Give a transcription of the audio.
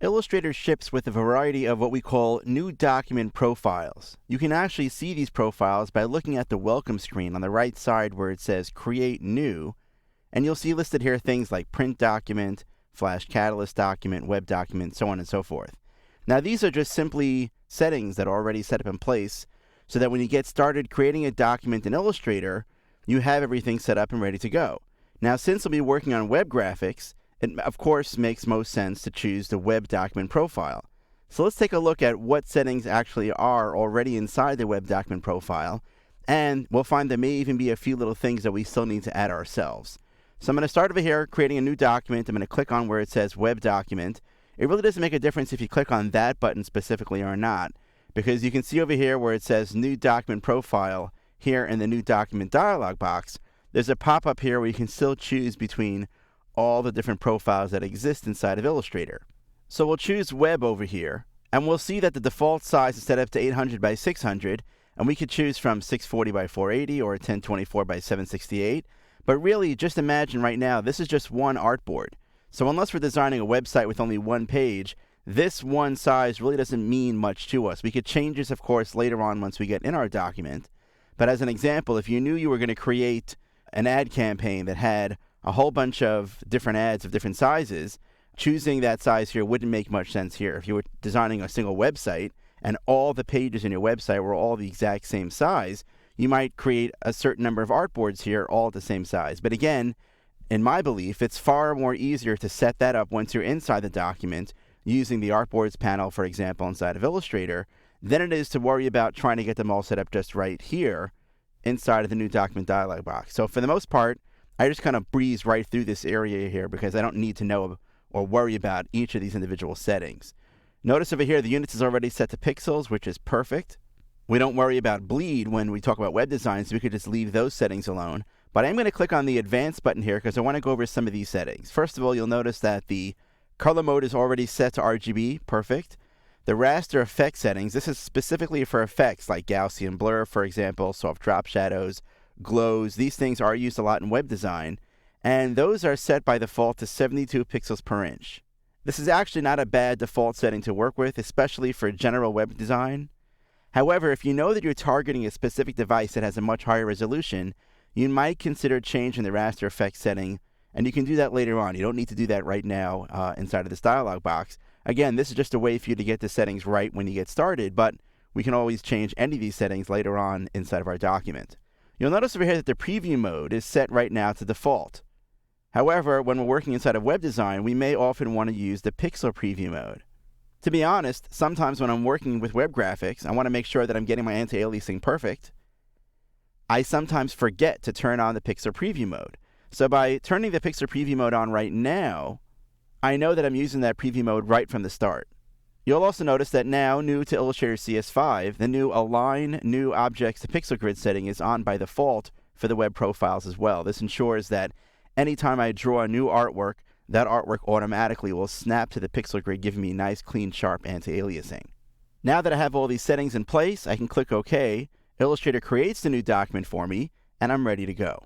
Illustrator ships with a variety of what we call new document profiles. You can actually see these profiles by looking at the welcome screen on the right side where it says Create New, and you'll see listed here things like Print Document, Flash Catalyst Document, Web Document, so on and so forth. Now these are just simply settings that are already set up in place so that when you get started creating a document in Illustrator, you have everything set up and ready to go. Now since we'll be working on web graphics, it of course makes most sense to choose the web document profile. So let's take a look at what settings actually are already inside the web document profile, and we'll find there may even be a few little things that we still need to add ourselves. So I'm going to start over here creating a new document. I'm going to click on where it says web document. It really doesn't make a difference if you click on that button specifically or not, because you can see over here where it says new document profile here in the new document dialog box. There's a pop-up here where you can still choose between all the different profiles that exist inside of Illustrator. So we'll choose web over here, and we'll see that the default size is set up to 800 by 600, and we could choose from 640 by 480 or 1024 by 768. But really, just imagine right now, this is just one artboard. So unless we're designing a website with only one page, this one size really doesn't mean much to us. We could change this, of course, later on once we get in our document. But as an example, if you knew you were going to create an ad campaign that had a whole bunch of different ads of different sizes, choosing that size here wouldn't make much sense here. If you were designing a single website and all the pages in your website were all the exact same size, you might create a certain number of artboards here all at the same size. But again, in my belief, it's far more easier to set that up once you're inside the document using the artboards panel, for example, inside of Illustrator, than it is to worry about trying to get them all set up just right here inside of the new document dialog box. So for the most part, I just kind of breeze right through this area here because I don't need to know or worry about each of these individual settings. Notice over here the units is already set to pixels, which is perfect. We don't worry about bleed when we talk about web design, so we could just leave those settings alone. But I'm going to click on the Advanced button here because I want to go over some of these settings. First of all, you'll notice that the color mode is already set to RGB, perfect. The raster effect settings, this is specifically for effects like Gaussian blur, for example, soft drop shadows, glows. These things are used a lot in web design, and those are set by default to 72 pixels per inch. This is actually not a bad default setting to work with, especially for general web design. However, if you know that you're targeting a specific device that has a much higher resolution, you might consider changing the raster effect setting, and you can do that later on. You don't need to do that right now inside of this dialog box. Again, this is just a way for you to get the settings right when you get started, but we can always change any of these settings later on inside of our document. You'll notice over here that the preview mode is set right now to default. However, when we're working inside of web design, we may often want to use the pixel preview mode. To be honest, sometimes when I'm working with web graphics, I want to make sure that I'm getting my anti-aliasing perfect. I sometimes forget to turn on the pixel preview mode. So by turning the pixel preview mode on right now, I know that I'm using that preview mode right from the start. You'll also notice that now, new to Illustrator CS5, the new Align New Objects to Pixel Grid setting is on by default for the web profiles as well. This ensures that anytime I draw a new artwork, that artwork automatically will snap to the pixel grid, giving me nice, clean, sharp anti-aliasing. Now that I have all these settings in place, I can click OK. Illustrator creates the new document for me, and I'm ready to go.